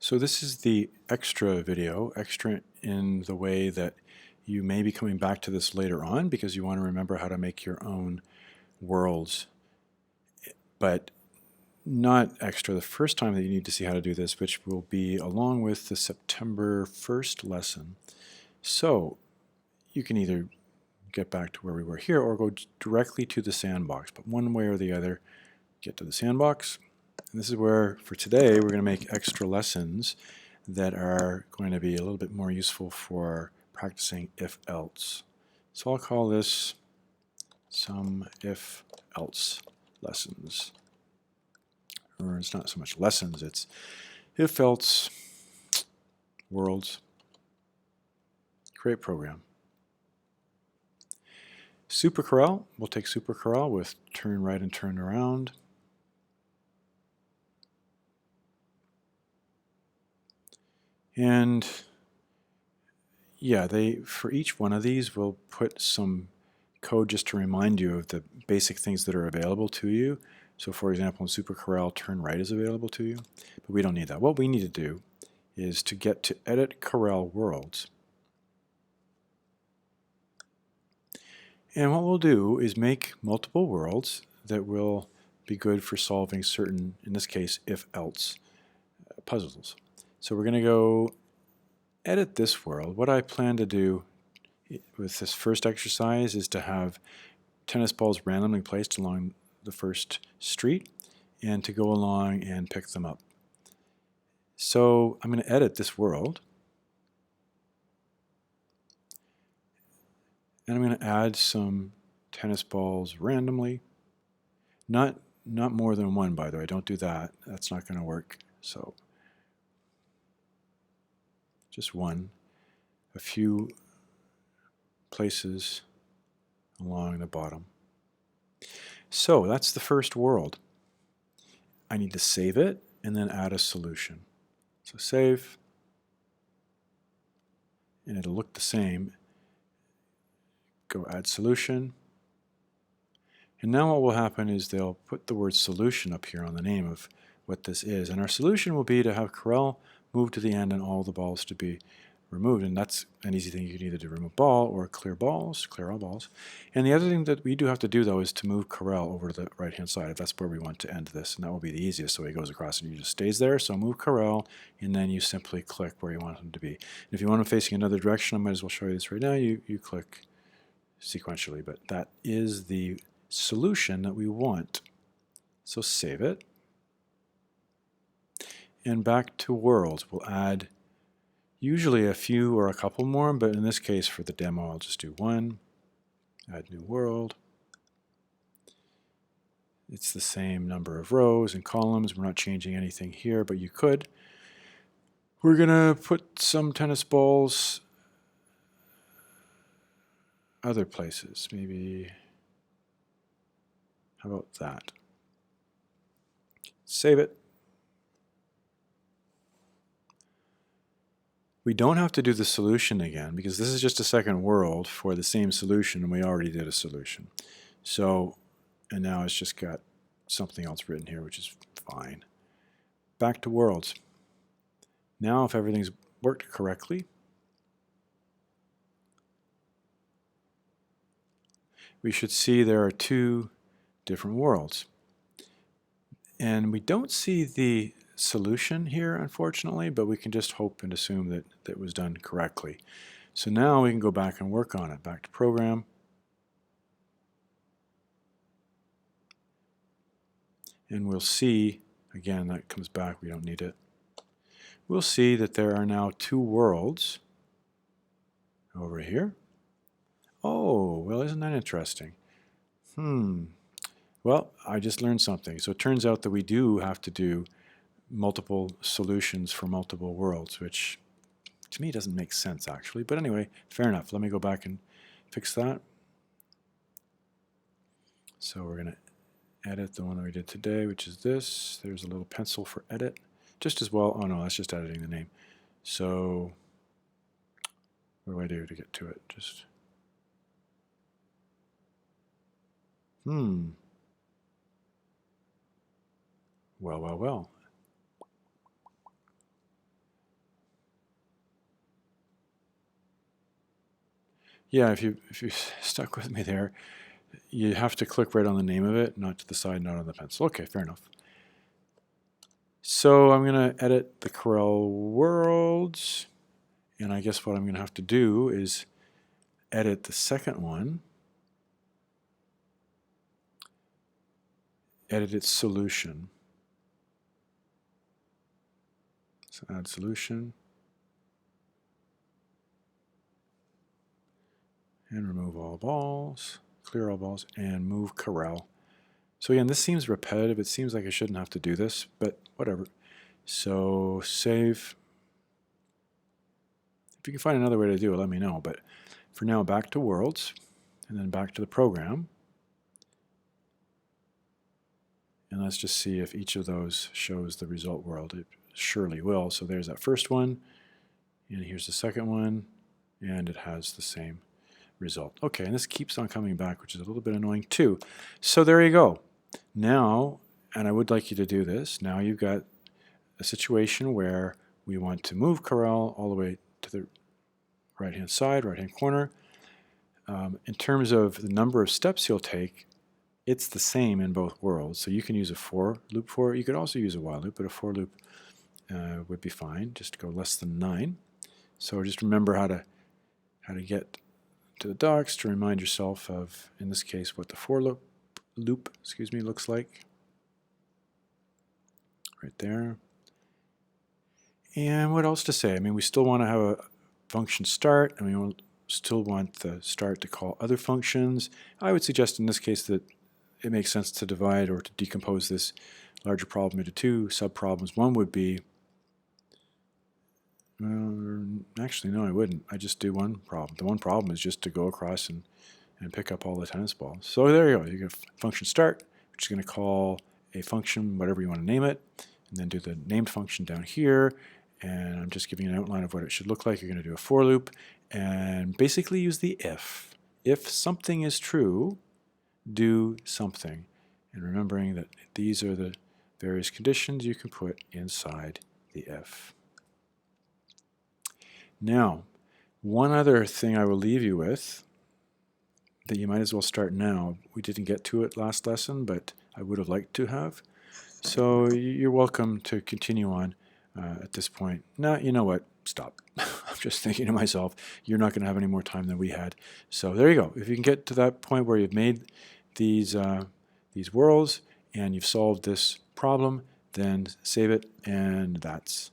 So this is the extra video, extra in the way that you may be coming back to this later on because you want to remember how to make your own worlds, but not extra the first time that you need to see how to do this, which will be along with the September 1st lesson. So you can either get back to where we were here or go directly to the sandbox, but one way or the other, get to the sandbox. And this is where, for today, we're going to make extra lessons that are going to be a little bit more useful for practicing if-else. So I'll call this some if-else lessons. Or it's not so much lessons, it's if-else worlds. Create program. SuperCorel, we'll take SuperCorel with turn right and turn around. And yeah, for each one of these, we'll put some code just to remind you of the basic things that are available to you. So for example, in SuperCorel, turn right is available to you, but we don't need that. What we need to do is to get to edit Corel worlds. And what we'll do is make multiple worlds that will be good for solving certain, in this case, if-else puzzles. So we're going to go edit this world. What I plan to do with this first exercise is to have tennis balls randomly placed along the first street and to go along and pick them up. So I'm going to edit this world. And I'm going to add some tennis balls randomly. Not more than one, by the way. Don't do that. That's not going to work. So just one. A few places along the bottom. So that's the first world. I need to save it and then add a solution. So save, and it'll look the same. Go add solution. And now what will happen is they'll put the word solution up here on the name of what this is. And our solution will be to have Corel move to the end and all the balls to be removed. And that's an easy thing. You can either do remove ball or clear balls, clear all balls. And the other thing that we do have to do, though, is to move Corel over to the right-hand side, if that's where we want to end this. And that will be the easiest. So he goes across and he just stays there. So move Corel, and then you simply click where you want him to be. And if you want him facing another direction, I might as well show you this right now. You click sequentially, but that is the solution that we want. So save it. And back to worlds, we'll add usually a few or a couple more, but in this case for the demo I'll just do one. Add new world. It's the same number of rows and columns. We're not changing anything here, but you could. We're going to put some tennis balls other places. Maybe, how about that? Save it. We don't have to do the solution again because this is just a second world for the same solution and we already did a solution. So, and now it's just got something else written here, which is fine. Back to worlds. Now if everything's worked correctly, we should see there are two different worlds. And we don't see the solution here, unfortunately, but we can just hope and assume that that was done correctly. So now we can go back and work on it. Back to program. And we'll see, again, that comes back, we don't need it. We'll see that there are now two worlds over here. Oh, well, isn't that interesting? Well, I just learned something. So it turns out that we do have to do multiple solutions for multiple worlds, which to me doesn't make sense actually. But anyway, fair enough. Let me go back and fix that. So we're going to edit the one that we did today, which is this. There's a little pencil for edit. Just as well. Oh no, that's just editing the name. So what do I do to get to it? Just well. Yeah, if you stuck with me there, you have to click right on the name of it, not to the side, not on the pencil. Okay, fair enough. So I'm going to edit the Corel worlds, and I guess what I'm going to have to do is edit the second one, edit its solution. So add solution, and remove all balls, clear all balls, and move Corel. So again, this seems repetitive. It seems like I shouldn't have to do this, but whatever. So save. If you can find another way to do it, let me know. But for now, back to worlds, and then back to the program. And let's just see if each of those shows the result world. It surely will. So there's that first one, and here's the second one, and it has the same result. Okay, and this keeps on coming back, which is a little bit annoying too. So there you go. Now, and I would like you to do this, now you've got a situation where we want to move Corel all the way to the right-hand side, right-hand corner. In terms of the number of steps you'll take, it's the same in both worlds. So you can use a for loop for it. You could also use a while loop, but a for loop would be fine, just to go less than 9. So just remember how to get to the docs to remind yourself of, in this case, what the for loop looks like. Right there. And what else to say? I mean, we still want to have a function start, and we still want the start to call other functions. I would suggest in this case that it makes sense to divide or to decompose this larger problem into 2 subproblems. One would be, actually no, I wouldn't. I just do one problem. The one problem is just to go across and pick up all the tennis balls. So there you go. You get function start, which is going to call a function, whatever you want to name it, and then do the named function down here. And I'm just giving you an outline of what it should look like. You're going to do a for loop and basically use the if. If something is true, do something. And remembering that these are the various conditions you can put inside the if. Now, one other thing I will leave you with that you might as well start now. We didn't get to it last lesson, but I would have liked to have. So you're welcome to continue on at this point. Now, you know what? Stop. I'm just thinking to myself, you're not going to have any more time than we had. So there you go. If you can get to that point where you've made these worlds and you've solved this problem, then save it, and that's